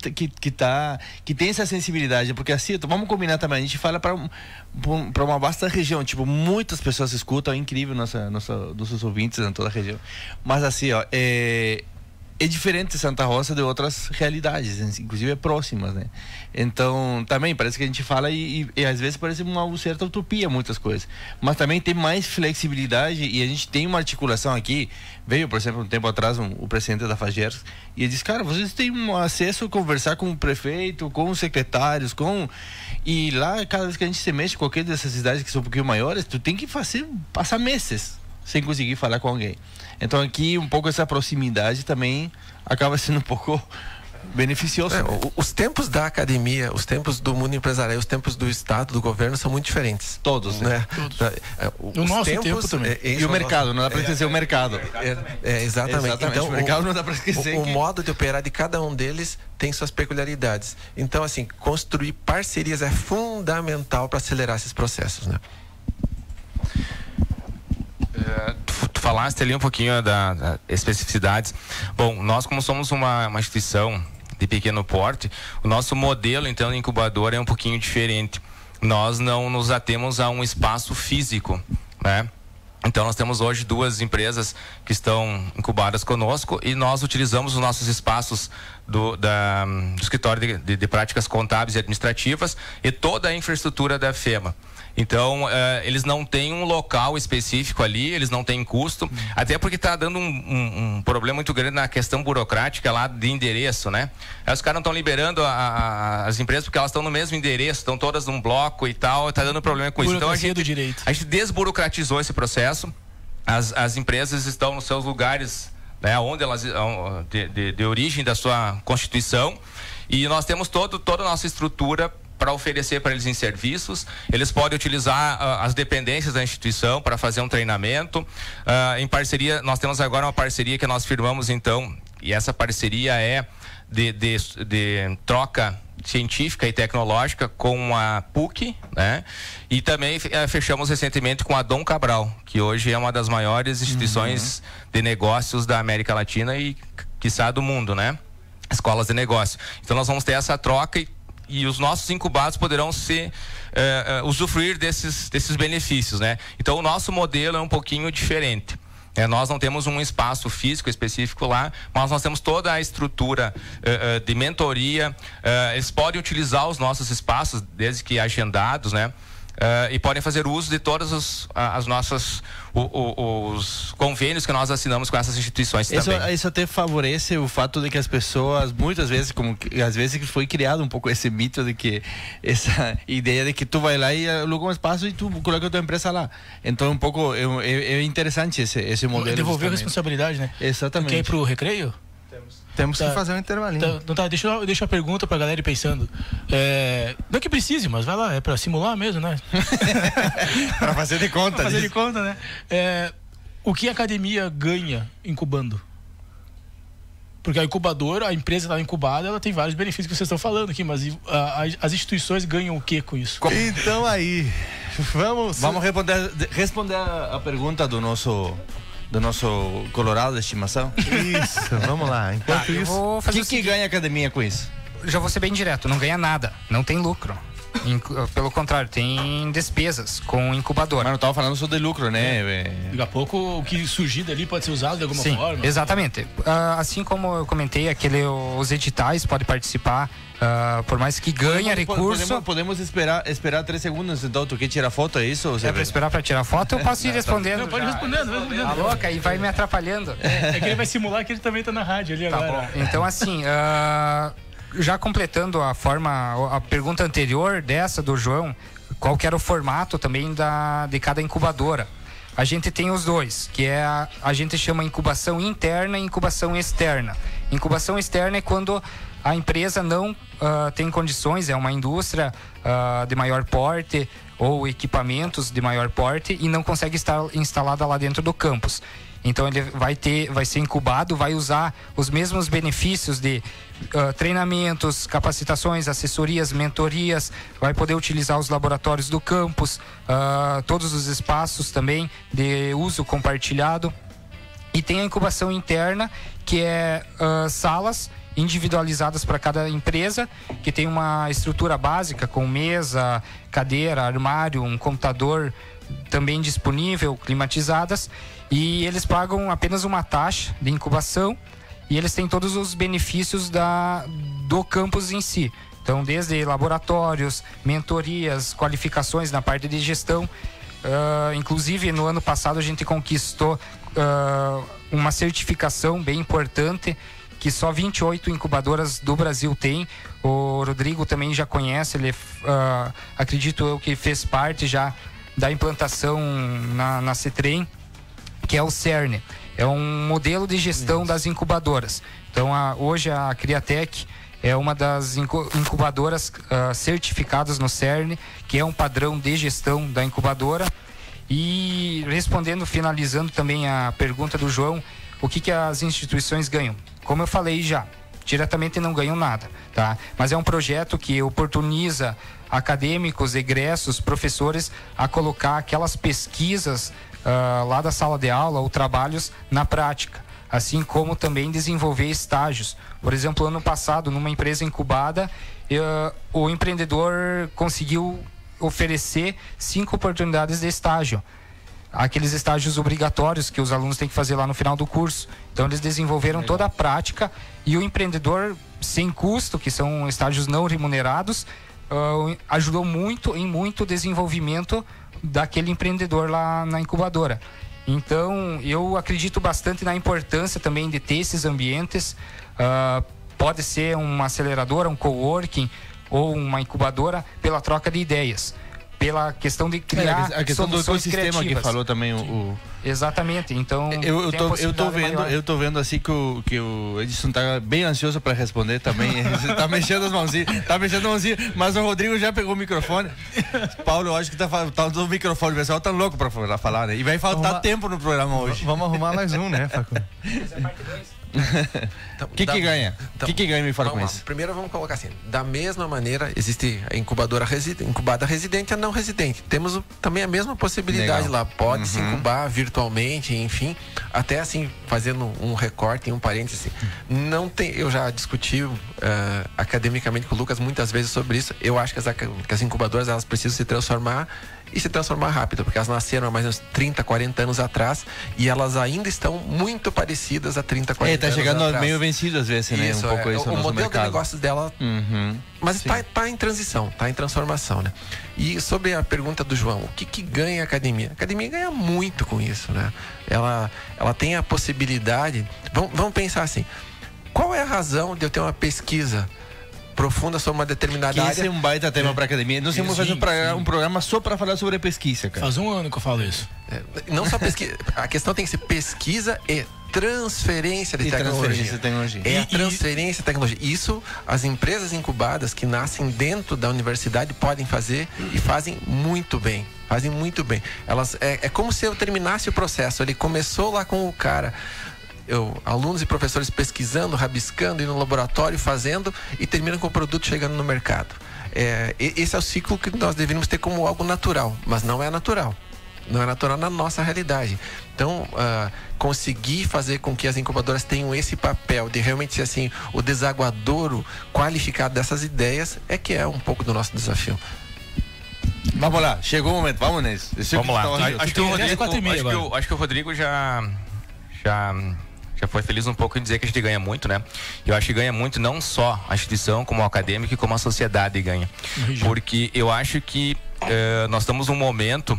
tem essa sensibilidade, porque assim, vamos combinar também, a gente fala para uma vasta região, tipo, muitas pessoas escutam, é incrível nossos ouvintes em toda a região. Mas assim, ó, é diferente Santa Rosa de outras realidades, inclusive próximas, né? Então, também parece que a gente fala e às vezes parece uma certa utopia muitas coisas, mas também tem mais flexibilidade e a gente tem uma articulação aqui. Veio, por exemplo, um tempo atrás o presidente da FAGERS e ele disse, cara, vocês têm acesso a conversar com o prefeito, com os secretários, e lá, cada vez que a gente se mexe com qualquer dessas cidades que são um pouquinho maiores, tu tem que passar meses sem conseguir falar com alguém. Então aqui um pouco essa proximidade também acaba sendo um pouco beneficioso. Os tempos da academia, os tempos do mundo empresarial, os tempos do Estado, do governo são muito diferentes. Todos, né? Todos. O nosso tempo também. E o mercado, não dá para esquecer o mercado. Exatamente. Então, o mercado não dá para esquecer. O modo de operar de cada um deles tem suas peculiaridades. Então, assim, construir parcerias é fundamental para acelerar esses processos, né? Tu falaste ali um pouquinho das especificidades. Bom, nós como somos uma instituição de pequeno porte, o nosso modelo então de incubadora é um pouquinho diferente. Nós não nos atemos a um espaço físico, né? Então nós temos hoje 2 empresas que estão incubadas conosco e nós utilizamos os nossos espaços do escritório de práticas contábeis e administrativas e toda a infraestrutura da FEMA. Então, eles não têm um local específico ali, eles não têm custo, até porque está dando um problema muito grande na questão burocrática lá de endereço, né? Aí os caras não estão liberando as empresas porque elas estão no mesmo endereço, estão todas num bloco e tal, está dando problema com isso. Então, a gente desburocratizou esse processo, as empresas estão nos seus lugares, né, onde elas de origem da sua constituição, e nós temos toda a nossa estrutura para oferecer para eles em serviços. Eles podem utilizar as dependências da instituição para fazer um treinamento. Em parceria, nós temos agora uma parceria que nós firmamos então, e essa parceria é de troca científica e tecnológica com a PUC, né? E também fechamos recentemente com a Dom Cabral, que hoje é uma das maiores instituições de negócios da América Latina e quiçá do mundo, né? Escolas de negócio. Então nós vamos ter essa troca e os nossos incubados poderão usufruir desses benefícios, né? Então o nosso modelo é um pouquinho diferente. Nós não temos um espaço físico específico lá, mas nós temos toda a estrutura de mentoria. Eles podem utilizar os nossos espaços, desde que agendados, né? E podem fazer uso de todas as nossas os convênios que nós assinamos com essas instituições também. Isso até favorece o fato de que as pessoas muitas vezes, às vezes foi criado um pouco esse mito de que essa ideia de que tu vai lá e aluga um espaço e tu coloca a tua empresa lá. Então um pouco é interessante esse modelo. Devolver a responsabilidade, né? Exatamente. Quer ir pro recreio? Temos que fazer um intervalinho. Tá, deixa a pergunta pra galera ir pensando. Não é que precise, mas vai lá, é pra simular mesmo, né? Pra fazer de conta. Pra fazer de conta, né? O que a academia ganha incubando? Porque a incubadora, a empresa está incubada, ela tem vários benefícios que vocês estão falando aqui, mas as instituições ganham o que com isso? Então aí, vamos responder a pergunta do nosso colorado de estimação. Isso, vamos lá. Enquanto isso, o que ganha a academia com isso? Já vou ser bem direto, não ganha nada, não tem lucro. Pelo contrário, tem despesas com incubadora. Mas não estava falando só de lucro, né? Daqui a pouco o que surgir dali pode ser usado de alguma forma. Exatamente. Assim como eu comentei, os editais podem participar, por mais que ganhe recurso. Podemos esperar 3 segundos, então tu quer tirar foto, é isso? É para esperar para tirar foto, eu posso ir respondendo. Não, pode ir respondendo. Tá louca, e vai me atrapalhando. É que ele vai simular que ele também tá na rádio ali agora. Bom. Então assim, já completando a pergunta anterior dessa do João, qual que era o formato também de cada incubadora? A gente tem os dois, que é a gente chama incubação interna e incubação externa. Incubação externa é quando a empresa não tem condições, é uma indústria de maior porte ou equipamentos de maior porte e não consegue estar instalada lá dentro do campus. Então ele vai ser incubado, vai usar os mesmos benefícios de treinamentos, capacitações, assessorias, mentorias, vai poder utilizar os laboratórios do campus, todos os espaços também de uso compartilhado. E tem a incubação interna, que é salas individualizadas para cada empresa, que tem uma estrutura básica com mesa, cadeira, armário, um computador também disponível, climatizadas, e eles pagam apenas uma taxa de incubação e eles têm todos os benefícios do campus em si. Então, desde laboratórios, mentorias, qualificações na parte de gestão. Inclusive, no ano passado a gente conquistou uma certificação bem importante que só 28 incubadoras do Brasil têm. O Rodrigo também já conhece, ele acredito eu que fez parte já da implantação na CETREM, que é o CERN. É um modelo de gestão das incubadoras. Então, hoje a Criatec é uma das incubadoras certificadas no CERN, que é um padrão de gestão da incubadora. E finalizando também a pergunta do João, o que as instituições ganham? Como eu falei já, diretamente não ganham nada, tá? Mas é um projeto que oportuniza acadêmicos, egressos, professores a colocar aquelas pesquisas lá da sala de aula ou trabalhos na prática, assim como também desenvolver estágios. Por exemplo, ano passado, numa empresa incubada, o empreendedor conseguiu oferecer 5 oportunidades de estágio. Aqueles estágios obrigatórios que os alunos têm que fazer lá no final do curso. Então eles desenvolveram toda a prática e o empreendedor sem custo, que são estágios não remunerados, ajudou muito o desenvolvimento daquele empreendedor lá na incubadora. Então eu acredito bastante na importância também de ter esses ambientes. Pode ser uma aceleradora, um coworking ou uma incubadora pela troca de ideias, pela questão de criar a questão do ecossistema que falou também o... Exatamente. Então eu tô vendo assim que o Edson tá bem ansioso para responder também. Tá mexendo as mãozinhas, mas o Rodrigo já pegou o microfone. Paulo, eu acho que tá no microfone, o pessoal tá louco para falar, né? E vai faltar tempo no programa hoje. Vamos arrumar mais um, né, Facundo? O que ganha? O que ganha? Me fala com isso. Primeiro vamos colocar assim, da mesma maneira existe a incubadora incubada residente e a não residente. Temos também a mesma possibilidade lá, pode se incubar virtualmente, enfim, até assim, fazendo um recorte, um parêntese, não tem, eu já discuti academicamente com o Lucas muitas vezes sobre isso. Eu acho que as incubadoras, elas precisam se transformar e se transformar rápido, porque elas nasceram há mais ou menos 30, 40 anos atrás e elas ainda estão muito parecidas a 30, 40 anos atrás. Tá chegando meio vencido às vezes, né? Isso, um pouco isso o modelo mercado. de negócios dela, mas tá em transição, tá em transformação, né? E sobre a pergunta do João, o que ganha a academia? A academia ganha muito com isso, né? Ela tem a possibilidade, vamos pensar assim, qual é a razão de eu ter uma pesquisa profunda sobre uma determinada área? Esse é um baita tema para academia. Nós temos fazer um programa só para falar sobre pesquisa, cara. Faz um ano que eu falo isso. Não só pesquisa, a questão tem que ser pesquisa e transferência de tecnologia. É a transferência de tecnologia. Isso as empresas incubadas que nascem dentro da universidade podem fazer e fazem muito bem. Fazem muito bem. É como se eu terminasse o processo. Ele começou lá com o cara, alunos e professores pesquisando, rabiscando, indo no laboratório, fazendo, e terminam com o produto chegando no mercado. Esse é o ciclo que nós deveríamos ter como algo natural, mas não é natural. Não é natural na nossa realidade. Então, conseguir fazer com que as incubadoras tenham esse papel de realmente ser assim, o desaguadouro qualificado dessas ideias que é um pouco do nosso desafio. Vamos lá, chegou o momento, vamos nisso. Vamos lá. Acho que o Rodrigo já foi feliz um pouco em dizer que a gente ganha muito, né? Eu acho que ganha muito não só a instituição, como o acadêmico e como a sociedade ganha. Porque eu acho que nós estamos num momento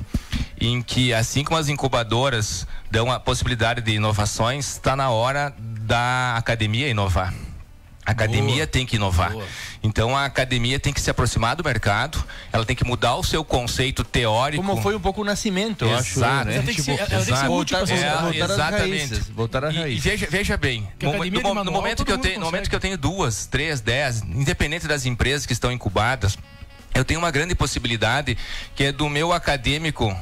em que, assim como as incubadoras dão a possibilidade de inovações, está na hora da academia inovar. A academia tem que inovar. Então a academia tem que se aproximar do mercado, ela tem que mudar o seu conceito teórico. Como foi um pouco o nascimento, eu acho. Exato. Né? Voltar às raízes. E veja bem, no momento que eu tenho 2, 3, 10, independente das empresas que estão incubadas, eu tenho uma grande possibilidade que é do meu acadêmico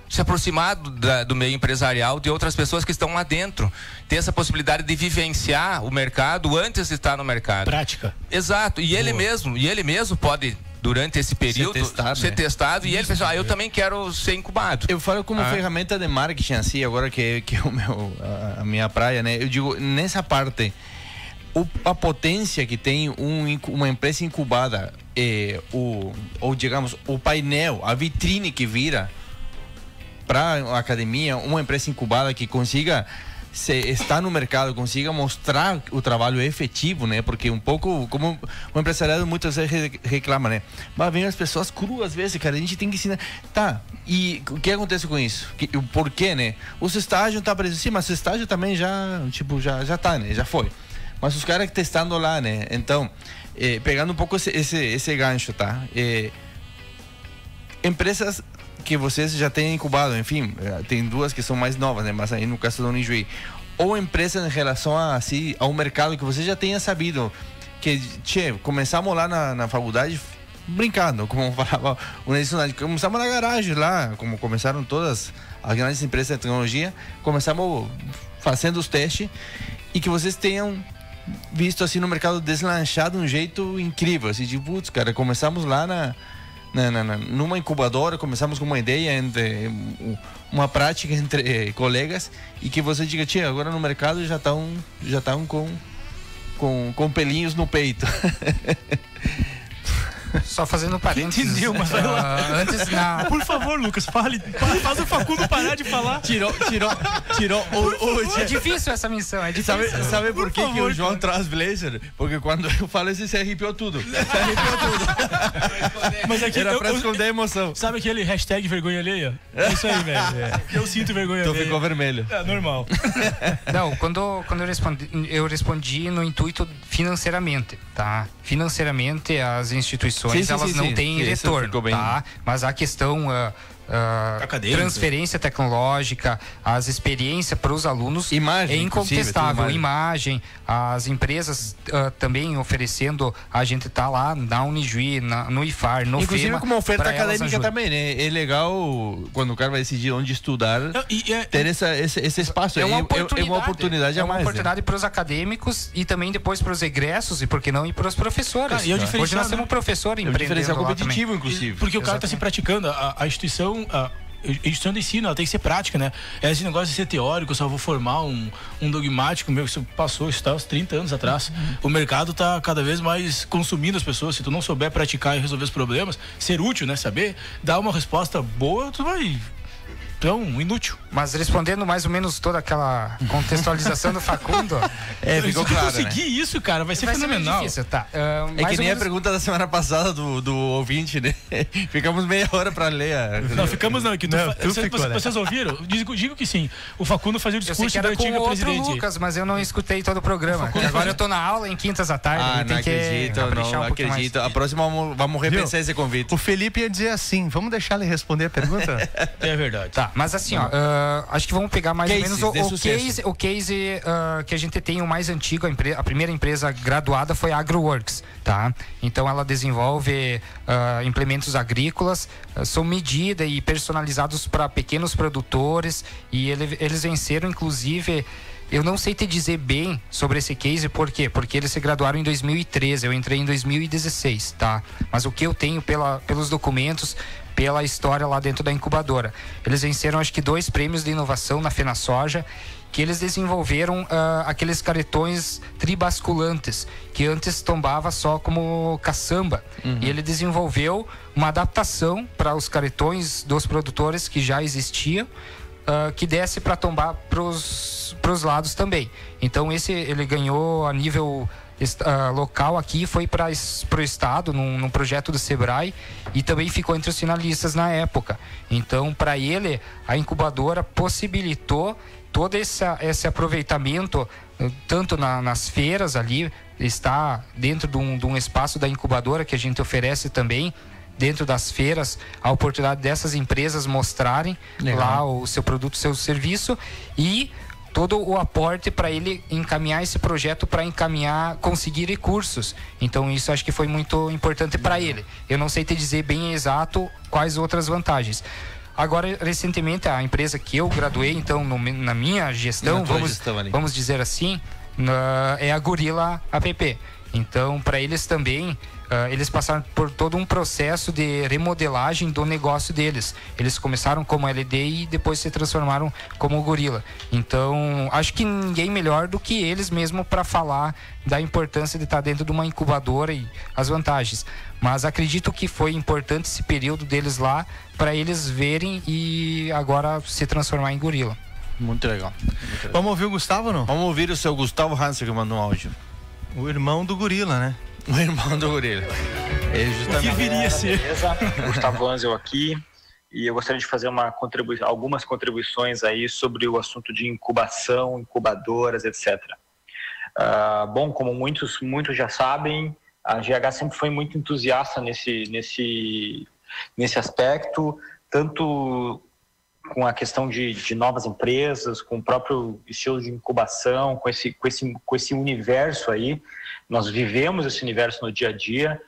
se aproximar do meio empresarial de outras pessoas que estão lá dentro, ter essa possibilidade de vivenciar o mercado antes de estar no mercado. Prática. Exato. E ele mesmo pode, durante esse período, ser testado e ele pensa, eu também quero ser incubado. Eu falo como ferramenta de marketing, assim, agora que é a minha praia, né? Eu digo, nessa parte, a potência que tem uma empresa incubada, digamos, o painel, a vitrine que vira para a academia, uma empresa incubada que consiga estar no mercado, consiga mostrar o trabalho efetivo, né? Porque um pouco, como o empresariado muitas vezes reclama, né? Mas vem as pessoas cruas às vezes, cara, a gente tem que ensinar. Tá, e o que acontece com isso? O porquê, né? Os estágios tá presente, sim, mas o estágio também já tá, né? Já foi. Mas os caras testando lá, né? Então, pegando um pouco esse gancho, tá? Empresas que vocês já têm incubado, enfim, tem 2 que são mais novas, né? Mas aí no caso da Unijuí, ou empresas em relação ao mercado que você já tenha sabido que, começamos lá na faculdade brincando, como falava o Nelson, começamos na garagem lá, como começaram todas as grandes empresas de tecnologia, começamos fazendo os testes e que vocês tenham visto assim no mercado deslanchado de um jeito incrível, assim, de putz, cara, começamos lá numa incubadora, começamos com uma ideia, uma prática entre colegas, e que você diga, agora no mercado já estão com pelinhos no peito. Só fazendo parênteses. Entendeu, mas antes Por favor, Lucas, faz o Facundo parar de falar. Tirou É difícil essa missão, é difícil. Sabe por que o João traz blazer? Porque quando eu falo isso, se arrepiou tudo. Mas aqui era pra esconder a emoção. Sabe aquele hashtag vergonha alheia? É isso aí, velho. Eu sinto vergonha alheia. Tu ficou vermelho. É normal. Não, quando eu respondi no intuito financeiramente, tá? Financeiramente as instituições elas não têm retorno, tá? Mas a questão transferência tecnológica, as experiências para os alunos, imagem, é incontestável. Imagem, as empresas também oferecendo, a gente tá lá na Unijuí, no IFAR, no inclusive FEMA, como oferta acadêmica também, né? É legal quando o cara vai decidir onde estudar, ter esse espaço. É uma oportunidade a mais. É uma oportunidade para os acadêmicos e também depois para os egressos e por que não, e para os professores. Hoje nós temos um professor empreendendo. Diferencial competitivo, inclusive. Porque o cara está se praticando, a instituição instituição de ensino, ela tem que ser prática, né? Esse negócio de ser teórico, eu só vou formar um dogmático, isso passou, isso tá uns 30 anos atrás. O mercado tá cada vez mais consumindo as pessoas. Se tu não souber praticar e resolver os problemas, ser útil, né? Saber dar uma resposta boa, tu vai... Então, inútil. Mas respondendo mais ou menos toda aquela contextualização do Facundo. Ficou claro, se tu conseguir, né? Isso, cara, vai ser fenomenal. Difícil, tá. É que nem a pergunta da semana passada do ouvinte, né? Ficamos meia hora pra ler. Não, ficamos não. Que vocês ouviram? Digo que sim. O Facundo fazia o discurso do antigo presidente. Lucas, mas eu não escutei todo o programa. Agora eu tô na aula em quintas à tarde. Não acredito. A próxima vamos repensar esse convite. O Felipe ia dizer assim, vamos deixar ele responder a pergunta? É verdade. Tá. Mas assim, ó, acho que vamos pegar mais Cases ou menos o case que a gente tem o mais antigo, a primeira empresa graduada foi a AgroWorks, tá? Então ela desenvolve implementos agrícolas, são medidas e personalizados para pequenos produtores, e eles venceram, inclusive. Eu não sei te dizer bem sobre esse case, por quê? Porque eles se graduaram em 2013, eu entrei em 2016, tá? Mas o que eu tenho pelos documentos, pela história lá dentro da incubadora, eles venceram acho que 2 prêmios de inovação na FenaSoja, que eles desenvolveram aqueles caretões tribasculantes, que antes tombava só como caçamba. E ele desenvolveu uma adaptação para os caretões dos produtores que já existiam, que desse para tombar para os lados também. Então ele ganhou a nível local aqui, foi para o estado num projeto do Sebrae, e também ficou entre os finalistas na época. Então para ele a incubadora possibilitou todo esse aproveitamento, tanto nas feiras ali, está dentro de um espaço da incubadora que a gente oferece também, dentro das feiras, a oportunidade dessas empresas mostrarem lá o seu produto, o seu serviço, e todo o aporte para ele encaminhar esse projeto, para conseguir recursos. Então isso acho que foi muito importante para ele. Eu não sei te dizer bem exato quais outras vantagens. Agora, recentemente, a empresa que eu graduei, então, na minha gestão, vamos dizer assim, é a Gorilla App. Então, para eles também, eles passaram por todo um processo de remodelagem do negócio deles. Eles começaram como LD e depois se transformaram como Gorilla. Então, acho que ninguém melhor do que eles mesmo para falar da importância de estar dentro de uma incubadora e as vantagens. Mas acredito que foi importante esse período deles lá para eles verem e agora se transformar em Gorilla. Muito legal. Vamos ouvir o Gustavo, não? Vamos ouvir o seu Gustavo Hansen, que mandou um áudio. O irmão do Gorila, né? O irmão do Gorila. O que viria a ser? Beleza? Gustavo Hansen aqui, e eu gostaria de fazer algumas contribuições aí sobre o assunto de incubação, incubadoras, etc. Bom, como muitos já sabem, a GH sempre foi muito entusiasta nesse aspecto, tanto com a questão de novas empresas, com o próprio estilo de incubação, com esse universo aí. Nós vivemos esse universo no dia a dia,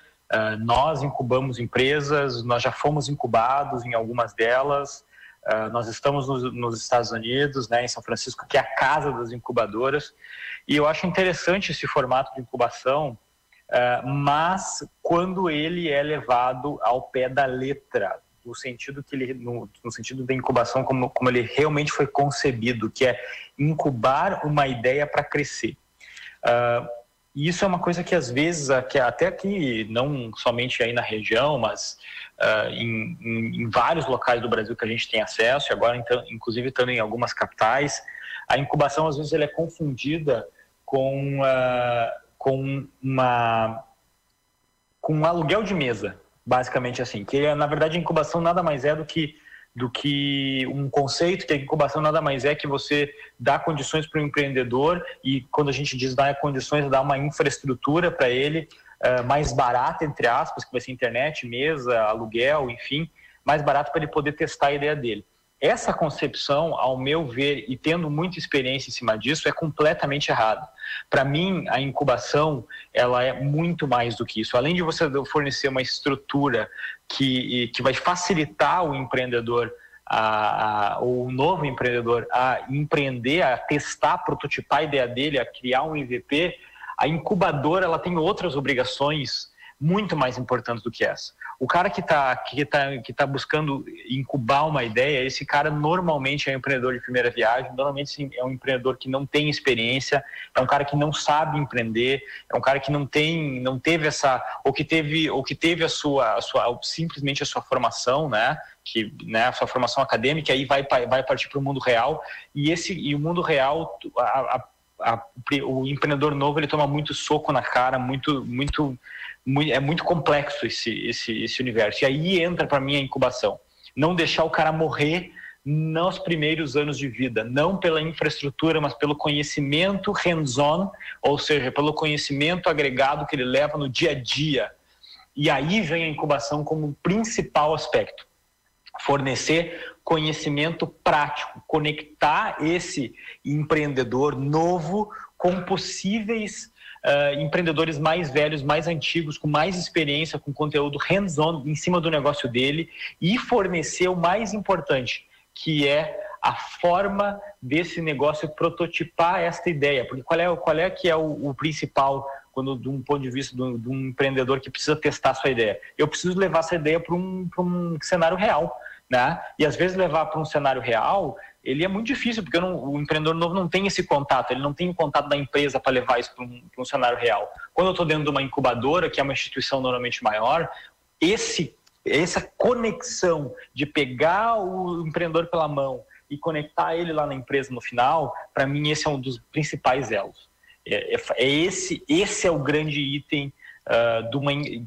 nós incubamos empresas, nós já fomos incubados em algumas delas, nós estamos nos Estados Unidos, né, em São Francisco, que é a casa das incubadoras, e eu acho interessante esse formato de incubação, mas quando ele é levado ao pé da letra, no sentido da incubação como ele realmente foi concebido, que é incubar uma ideia para crescer. E isso é uma coisa que às vezes, até aqui, não somente aí na região, mas em vários locais do Brasil que a gente tem acesso, e agora então, inclusive estando em algumas capitais, a incubação às vezes ela é confundida com um aluguel de mesa. Basicamente assim, que na verdade a incubação nada mais é do que um conceito, que a incubação nada mais é que você dá condições para o empreendedor, e quando a gente diz dar condições, dá uma infraestrutura para ele, mais barata, entre aspas, que vai ser internet, mesa, aluguel, enfim, mais barato para ele poder testar a ideia dele. Essa concepção, ao meu ver, e tendo muita experiência em cima disso, é completamente errada. Para mim, a incubação, ela é muito mais do que isso. Além de você fornecer uma estrutura que vai facilitar o empreendedor, o novo empreendedor, a empreender, a testar, a prototipar a ideia dele, a criar um MVP, a incubadora ela tem outras obrigações muito mais importantes do que essa. O cara que tá buscando incubar uma ideia, esse cara normalmente é um empreendedor de primeira viagem, normalmente sim, é um empreendedor que não tem experiência, é um cara que não sabe empreender, é um cara que não teve essa, ou que teve simplesmente a sua formação, né? A sua formação acadêmica, aí vai partir para o mundo real, e o mundo real, o empreendedor novo, ele toma muito soco na cara, é muito complexo esse universo. E aí entra para mim a incubação. Não deixar o cara morrer nos primeiros anos de vida, não pela infraestrutura, mas pelo conhecimento hands-on, ou seja, pelo conhecimento agregado que ele leva no dia a dia. E aí vem a incubação como principal aspecto. Fornecer conhecimento prático, conectar esse empreendedor novo com possíveis empreendedores mais velhos, mais antigos, com mais experiência, com conteúdo hands-on em cima do negócio dele e fornecer o mais importante, que é a forma desse negócio prototipar esta ideia. Porque qual é que é o principal, quando de um ponto de vista de um empreendedor que precisa testar a sua ideia? Eu preciso levar essa ideia para um cenário real, né? E às vezes levar para um cenário real, ele é muito difícil, porque o empreendedor novo não tem esse contato, ele não tem o contato da empresa para levar isso para um cenário real. Quando eu estou dentro de uma incubadora, que é uma instituição normalmente maior, essa conexão de pegar o empreendedor pela mão e conectar ele lá na empresa no final, para mim esse é um dos principais elos. Esse é o grande item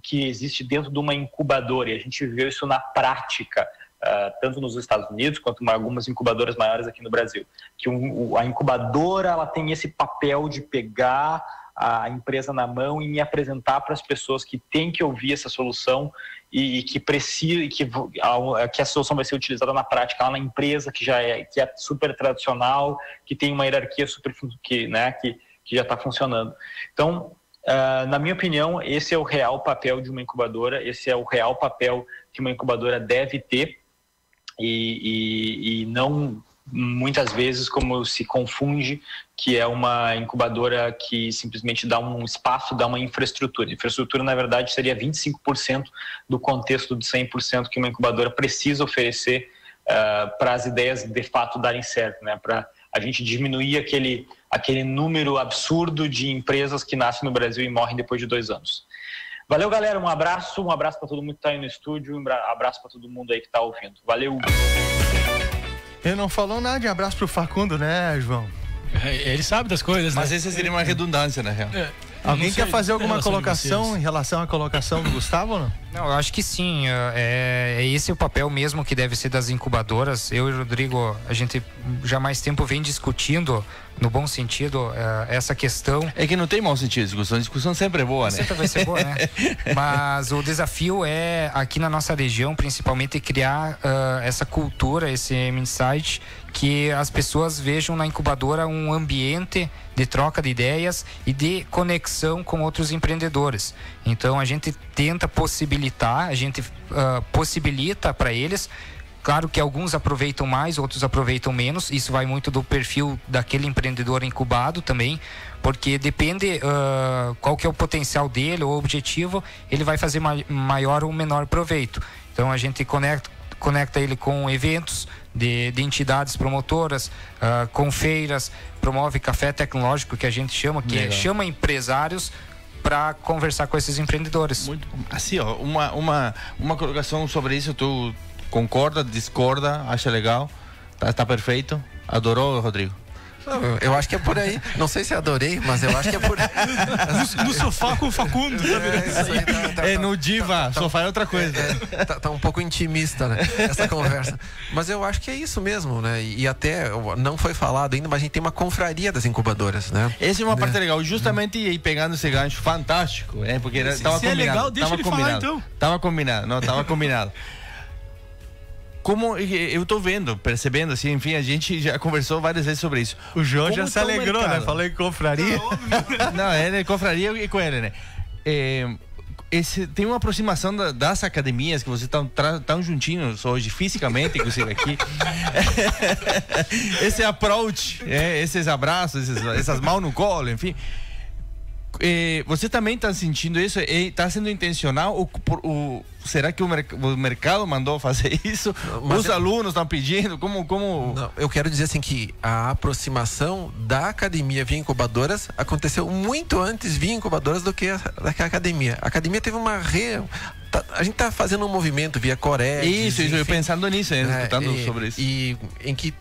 que existe dentro de uma incubadora, e a gente vê isso na prática, tanto nos Estados Unidos quanto em algumas incubadoras maiores aqui no Brasil, que a incubadora ela tem esse papel de pegar a empresa na mão e me apresentar para as pessoas que têm que ouvir essa solução e que precisa, que a solução vai ser utilizada na prática lá na empresa que é super tradicional, que tem uma hierarquia que já está funcionando. Então, na minha opinião, esse é o real papel de uma incubadora, esse é o real papel que uma incubadora deve ter, e não muitas vezes como se confunde que é uma incubadora que simplesmente dá um espaço, dá uma infraestrutura. Infraestrutura, na verdade, seria 25% do contexto de 100% que uma incubadora precisa oferecer para as ideias de fato darem certo, né? Para a gente diminuir aquele número absurdo de empresas que nascem no Brasil e morrem depois de 2 anos. Valeu, galera. Um abraço para todo mundo que está aí no estúdio, um abraço para todo mundo aí que está ouvindo. Valeu. Ele não falou nada de abraço pro Facundo, né, João? Ele sabe das coisas, mas né? essa seria uma redundância, na real. Alguém quer fazer alguma colocação em relação à colocação do Gustavo ou não? Não, eu acho que sim. É esse o papel mesmo que deve ser das incubadoras. Eu e o Rodrigo, a gente já há mais tempo vem discutindo, no bom sentido, essa questão. É que não tem mau sentido a discussão sempre é boa, né? Sempre vai ser boa, né? Mas o desafio é, aqui na nossa região, principalmente, criar essa cultura, esse insight, que as pessoas vejam na incubadora um ambiente de troca de ideias e de conexão com outros empreendedores. Então a gente tenta possibilitar, a gente possibilita para eles. Claro que alguns aproveitam mais, outros aproveitam menos. Isso vai muito do perfil daquele empreendedor incubado também, porque depende qual que é o potencial dele, o objetivo, ele vai fazer maior ou menor proveito. Então a gente conecta ele com eventos de entidades promotoras, com feiras, promove café tecnológico, que a gente chama, chama empresários para conversar com esses empreendedores. Muito, assim, ó, uma colocação sobre isso. Tu concorda, discorda, acha legal? Tá perfeito? Adorou, Rodrigo? Eu acho que é por aí. Não sei se adorei, mas eu acho que é por aí. No sofá com o Facundo. No Diva, sofá é outra coisa. Tá um pouco intimista, né? Essa conversa. Mas eu acho que é isso mesmo, né? E até não foi falado ainda, mas a gente tem uma confraria das incubadoras, né? Essa é uma parte legal. Justamente aí pegando esse gancho fantástico, porque tava combinado. É legal, deixa ele falar, então. Tava combinado. Como eu tô percebendo, assim, enfim, a gente já conversou várias vezes sobre isso. O João já se alegrou, né? Falou em confraria. Não, é confraria e com ele, né? Tem uma aproximação das academias que vocês estão juntinhos hoje, fisicamente, inclusive aqui. Esse approach, esses abraços, essas mãos no colo, enfim. Você também está sentindo isso? Está sendo intencional? Será que o mercado mandou fazer isso? Os alunos estão pedindo? Como... Não, eu quero dizer assim que a aproximação da academia via incubadoras aconteceu muito antes via incubadoras do que a academia. A academia teve a gente está fazendo um movimento via Coreia. Isso, eu pensando nisso, escutando sobre isso. E em que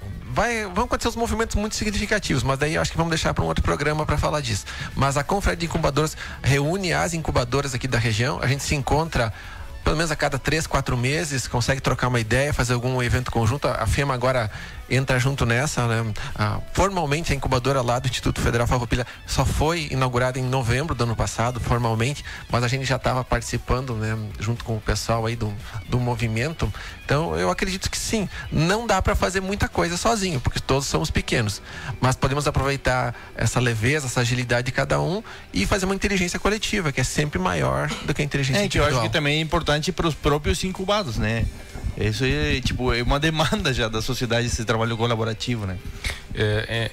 vão acontecer uns movimentos muito significativos, mas daí eu acho que vamos deixar para um outro programa para falar disso. Mas a Confraria de Incubadoras reúne as incubadoras aqui da região, a gente se encontra pelo menos a cada 3, 4 meses, consegue trocar uma ideia, fazer algum evento conjunto. A FEMA agora entra junto nessa, né? Formalmente a incubadora lá do Instituto Federal Farroupilha só foi inaugurada em novembro do ano passado, formalmente, mas a gente já estava participando, né, junto com o pessoal aí do movimento. Então eu acredito que sim, não dá para fazer muita coisa sozinho, porque todos somos pequenos, mas podemos aproveitar essa leveza, essa agilidade de cada um e fazer uma inteligência coletiva, que é sempre maior do que a inteligência individual. Que eu acho que também é importante para os próprios incubados, né? Isso é, tipo, é uma demanda já da sociedade, esse trabalho colaborativo, né?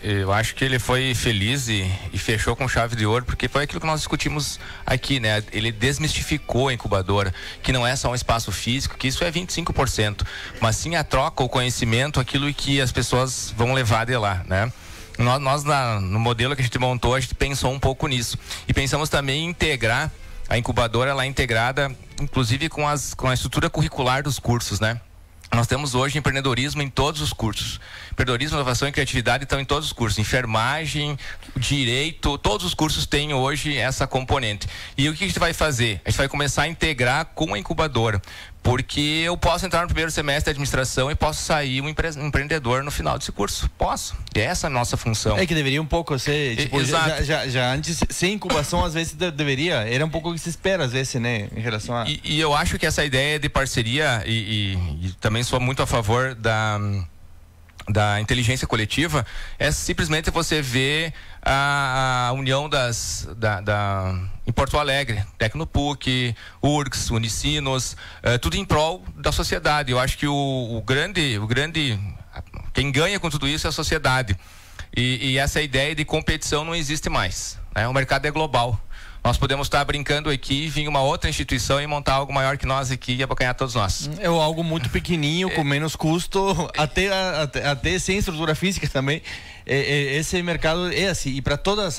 Eu acho que ele foi feliz e fechou com chave de ouro, porque foi aquilo que nós discutimos aqui, né? Ele desmistificou a incubadora, que não é só um espaço físico, que isso é 25%, mas sim a troca, o conhecimento, aquilo que as pessoas vão levar de lá, né? Nós no modelo que a gente montou, a gente pensou um pouco nisso. E pensamos também em integrar a incubadora, ela é integrada, inclusive, com a estrutura curricular dos cursos, né? Nós temos hoje empreendedorismo em todos os cursos. Empreendedorismo, inovação e criatividade estão em todos os cursos. Enfermagem, direito, todos os cursos têm hoje essa componente. E o que a gente vai fazer? A gente vai começar a integrar com a incubadora. Porque eu posso entrar no primeiro semestre de administração e posso sair um empreendedor no final desse curso. Posso. E essa é a nossa função. É que deveria um pouco ser, tipo, Exato. já antes, sem incubação, às vezes deveria, era um pouco o que se espera, às vezes, né, em relação a... E eu acho que essa ideia de parceria, e também sou muito a favor da inteligência coletiva, é simplesmente você ver a união em Porto Alegre, Tecnopuc, URGS, Unicinos, tudo em prol da sociedade. Eu acho que o grande, quem ganha com tudo isso é a sociedade. E essa ideia de competição não existe mais, né? O mercado é global. Nós podemos estar brincando aqui, vir uma outra instituição e montar algo maior que nós aqui e abocanhar todos nós. É algo muito pequenininho, com menos custo, até sem estrutura física também. Esse mercado é assim, e para todos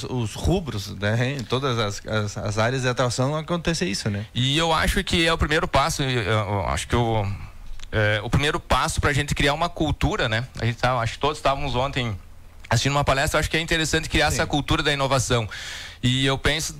os rubros, né? Todas as áreas de atuação acontece isso, né? E eu acho que é o primeiro passo, eu acho que o primeiro passo para a gente criar uma cultura, né? Acho que todos estávamos ontem assistindo uma palestra, eu acho que é interessante criar essa cultura da inovação. E eu penso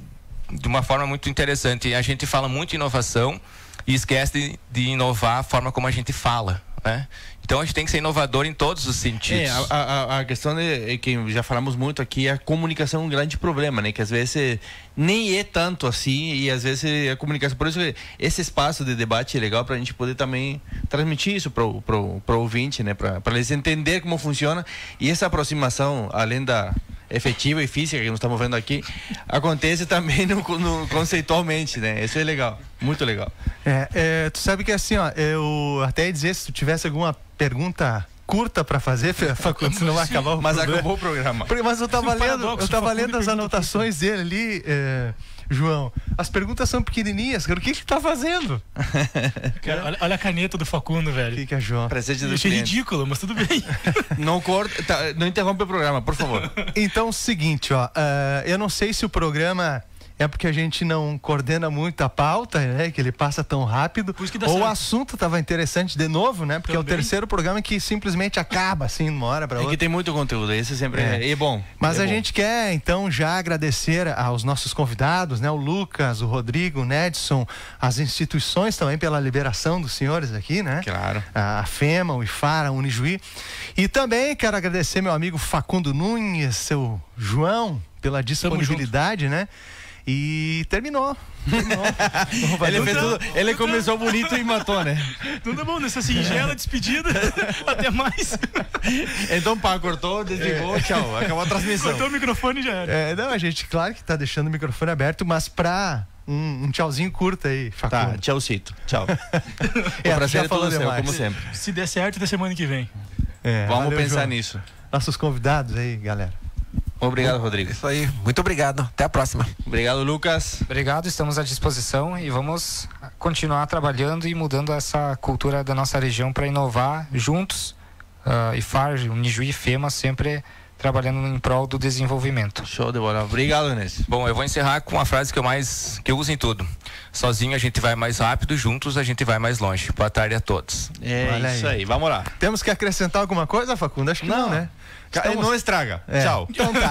de uma forma muito interessante. A gente fala muito em inovação e esquece de inovar a forma como a gente fala, né? Então a gente tem que ser inovador em todos os sentidos. A questão é que já falamos muito aqui, a comunicação é um grande problema, né? Que às vezes nem é tanto assim, e às vezes a comunicação, por isso esse espaço de debate é legal para a gente poder também transmitir isso pro ouvinte, né? Para eles entenderem como funciona, e essa aproximação, além da efetiva e física que nós estamos vendo aqui, acontece também no conceitualmente, né? Isso é legal, muito legal. Tu sabe que assim, ó, eu até ia dizer, se tu tivesse alguma pergunta curta para fazer, Facundo, senão vai acabar o Mas programa. acabou o programa. Mas eu tava lendo as anotações dele ali, João. As perguntas são pequenininhas, cara. O que que tá fazendo? Cara, olha a caneta do Facundo, velho. Fica, João. Presente do Achei cliente. ridículo, mas tudo bem. Não corta, não interrompe o programa, por favor. Então, seguinte, ó, eu não sei se o programa é porque a gente não coordena muito a pauta, né? Que ele passa tão rápido. Por isso que dá ou certo. o assunto estava interessante de novo, né? Porque é o Também. terceiro programa que simplesmente acaba assim, de uma hora para É outra. que tem muito conteúdo, esse sempre é bom. Mas é a bom. gente quer, então, já agradecer aos nossos convidados, né? O Lucas, o Rodrigo, o Nedson, as instituições também pela liberação dos senhores aqui, né? Claro. A FEMA, o IFAR, a Unijuí. E também quero agradecer meu amigo Facundo Nunes, seu João, pela disponibilidade, né? E terminou. Ele começou bonito e matou, né? Tudo bom, nessa singela despedida. Até mais. Então, pá, cortou, desligou, tchau. Acabou a transmissão. Cortou o microfone e já era. Não, a gente, claro que tá deixando o microfone aberto, mas pra um tchauzinho curto aí, Facundo. Tá, tchaucito. Tchau. É, O prazer já é todo falou seu, demais. como sempre. Se der certo, até semana que vem. Vamos valeu, pensar João. nisso. Nossos convidados aí, galera. Obrigado, Rodrigo. Isso aí. Muito obrigado. Até a próxima. Obrigado, Lucas. Obrigado, estamos à disposição e vamos continuar trabalhando e mudando essa cultura da nossa região para inovar juntos. IFAR, Unijuí e FEMA sempre trabalhando em prol do desenvolvimento. Show de bola. Obrigado, Inês. Bom, eu vou encerrar com uma frase que eu uso em tudo. Sozinho a gente vai mais rápido, juntos a gente vai mais longe. Boa tarde a todos. É Olha isso aí. aí. Vamos lá. Temos que acrescentar alguma coisa, Facundo? Acho que não, né? Não estraga. É. Tchau. Então tá.